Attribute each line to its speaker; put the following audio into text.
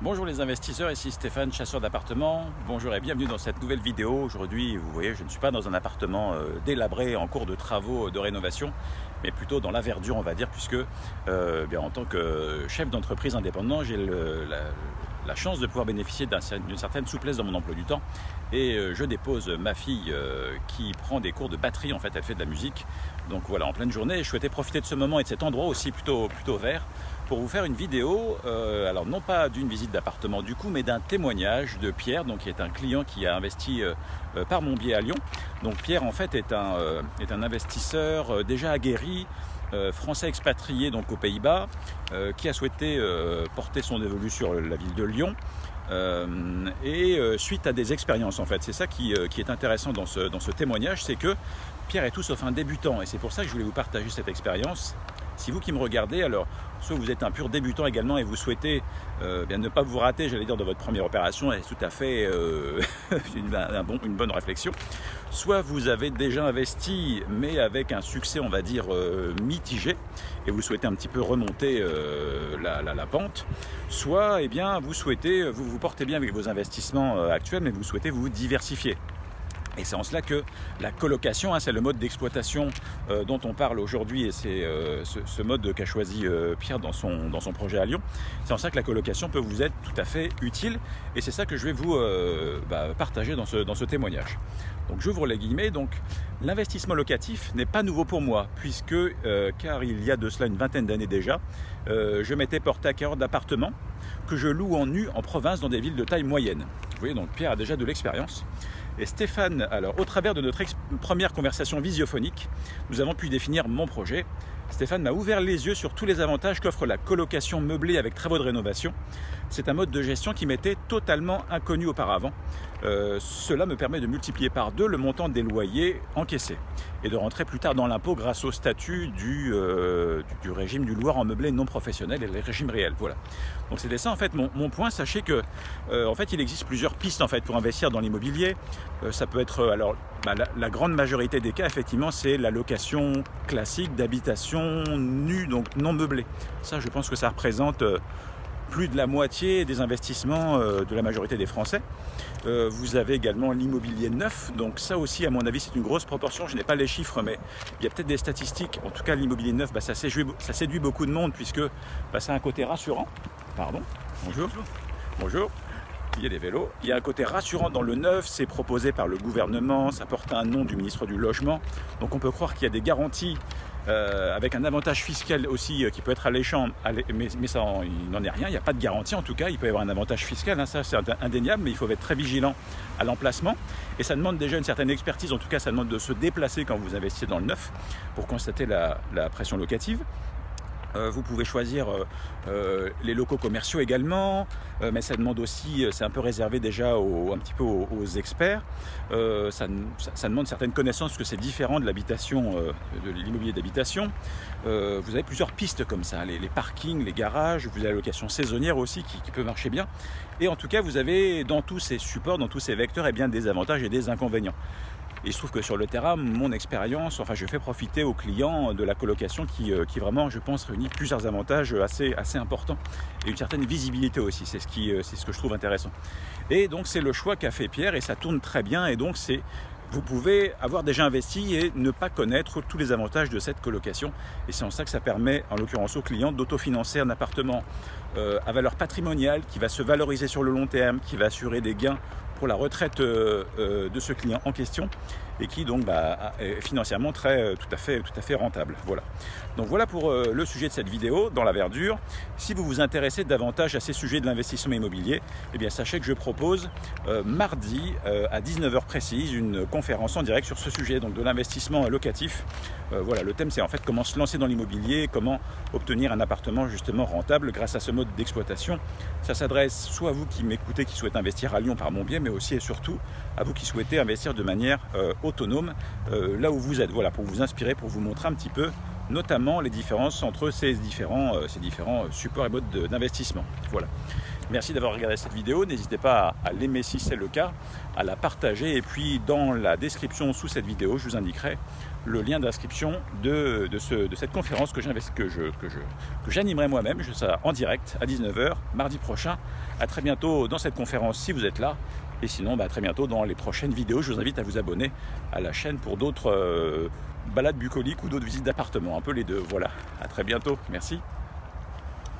Speaker 1: Bonjour les investisseurs, ici Stéphane, chasseur d'appartements. Bonjour et bienvenue dans cette nouvelle vidéo. Aujourd'hui, vous voyez, je ne suis pas dans un appartement délabré en cours de travaux de rénovation, mais plutôt dans la verdure, on va dire, puisque en tant que chef d'entreprise indépendant, j'ai la chance de pouvoir bénéficier d'une certaine souplesse dans mon emploi du temps. Et je dépose ma fille qui prend des cours de batterie, en fait elle fait de la musique. Donc voilà, en pleine journée, je souhaitais profiter de ce moment et de cet endroit aussi plutôt vert pour vous faire une vidéo, alors non pas d'une visite d'appartement du coup, mais d'un témoignage de Pierre, donc qui est un client qui a investi par mon biais à Lyon. Donc Pierre en fait est un investisseur déjà aguerri, français expatrié donc aux Pays-Bas, qui a souhaité porter son évolution sur la ville de Lyon. Suite à des expériences en fait, c'est ça qui est intéressant dans ce témoignage, c'est que Pierre est tout sauf un débutant et c'est pour ça que je voulais vous partager cette expérience. Si vous qui me regardez, alors soit vous êtes un pur débutant également et vous souhaitez ne pas vous rater, j'allais dire, dans votre première opération, et tout à fait une bonne réflexion, soit vous avez déjà investi mais avec un succès on va dire mitigé et vous souhaitez un petit peu remonter la pente, soit vous souhaitez, vous portez bien avec vos investissements actuels mais vous souhaitez vous diversifier. Et c'est en cela que la colocation, c'est le mode d'exploitation dont on parle aujourd'hui, et c'est ce mode qu'a choisi Pierre dans son projet à Lyon. C'est en cela que la colocation peut vous être tout à fait utile, et c'est ça que je vais vous partager dans ce témoignage. Donc j'ouvre les guillemets, donc l'investissement locatif n'est pas nouveau pour moi, puisque car il y a de cela une vingtaine d'années déjà, je m'étais porté acquéreur d'appartements que je loue en nu en province dans des villes de taille moyenne. Vous voyez, donc Pierre a déjà de l'expérience. Et Stéphane, alors au travers de notre première conversation visiophonique, nous avons pu définir mon projet. Stéphane m'a ouvert les yeux sur tous les avantages qu'offre la colocation meublée avec travaux de rénovation. C'est un mode de gestion qui m'était totalement inconnu auparavant. Cela me permet de multiplier par 2 le montant des loyers encaissés et de rentrer plus tard dans l'impôt grâce au statut du régime du loueur en meublé non professionnel et le régime réel. Voilà. Donc c'était ça en fait mon point. Sachez que en fait il existe plusieurs pistes en fait pour investir dans l'immobilier. Ça peut être la grande majorité des cas effectivement c'est la location classique d'habitation nue, donc non meublée. Ça je pense que ça représente plus de la moitié des investissements de la majorité des Français. Vous avez également l'immobilier neuf, donc ça aussi à mon avis c'est une grosse proportion, je n'ai pas les chiffres mais il y a peut-être des statistiques. En tout cas l'immobilier neuf, ça séduit beaucoup de monde puisque ça a un côté rassurant. Pardon, bonjour. Bonjour. Il y a des vélos, il y a un côté rassurant dans le neuf, c'est proposé par le gouvernement, ça porte un nom du ministre du Logement, donc on peut croire qu'il y a des garanties avec un avantage fiscal aussi qui peut être alléchant, mais ça, il n'en est rien, il n'y a pas de garantie en tout cas, il peut y avoir un avantage fiscal, ça c'est indéniable, mais il faut être très vigilant à l'emplacement et ça demande déjà une certaine expertise, en tout cas ça demande de se déplacer quand vous investissez dans le neuf pour constater la pression locative. Vous pouvez choisir les locaux commerciaux également, mais ça demande aussi, c'est un peu réservé déjà un petit peu aux experts. Ça demande certaines connaissances, parce que c'est différent de l'habitation, de l'immobilier d'habitation. Vous avez plusieurs pistes comme ça, les parkings, les garages, vous avez la location saisonnière aussi qui peut marcher bien. Et en tout cas, vous avez dans tous ces supports, dans tous ces vecteurs, des avantages et des inconvénients. Il se trouve que sur le terrain, mon expérience, je fais profiter aux clients de la colocation qui vraiment, je pense, réunit plusieurs avantages assez importants et une certaine visibilité aussi. C'est ce que je trouve intéressant. Et donc, c'est le choix qu'a fait Pierre et ça tourne très bien. Et donc, vous pouvez avoir déjà investi et ne pas connaître tous les avantages de cette colocation. Et c'est en ça que ça permet, en l'occurrence aux clients, d'autofinancer un appartement à valeur patrimoniale qui va se valoriser sur le long terme, qui va assurer des gains pour la retraite de ce client en question et qui donc est financièrement tout à fait rentable. Voilà. Donc voilà pour le sujet de cette vidéo dans la verdure. Si vous vous intéressez davantage à ces sujets de l'investissement immobilier, eh bien sachez que je propose mardi à 19 h précise une conférence en direct sur ce sujet donc de l'investissement locatif. Voilà, le thème c'est en fait comment se lancer dans l'immobilier, comment obtenir un appartement justement rentable grâce à ce mode d'exploitation. Ça s'adresse soit à vous qui m'écoutez, qui souhaitez investir à Lyon par mon biais, mais aussi et surtout à vous qui souhaitez investir de manière autonome là où vous êtes. Voilà, pour vous inspirer, pour vous montrer un petit peu notamment les différences entre ces différents supports et modes d'investissement. Voilà. Merci d'avoir regardé cette vidéo. N'hésitez pas à l'aimer si c'est le cas, à la partager. Et puis dans la description sous cette vidéo, je vous indiquerai le lien d'inscription de cette conférence que j'animerai moi-même. Je serai en direct à 19 h mardi prochain. À très bientôt dans cette conférence si vous êtes là. Et sinon, à très bientôt dans les prochaines vidéos. Je vous invite à vous abonner à la chaîne pour d'autres balades bucoliques ou d'autres visites d'appartements. Un peu les deux. Voilà. À très bientôt. Merci.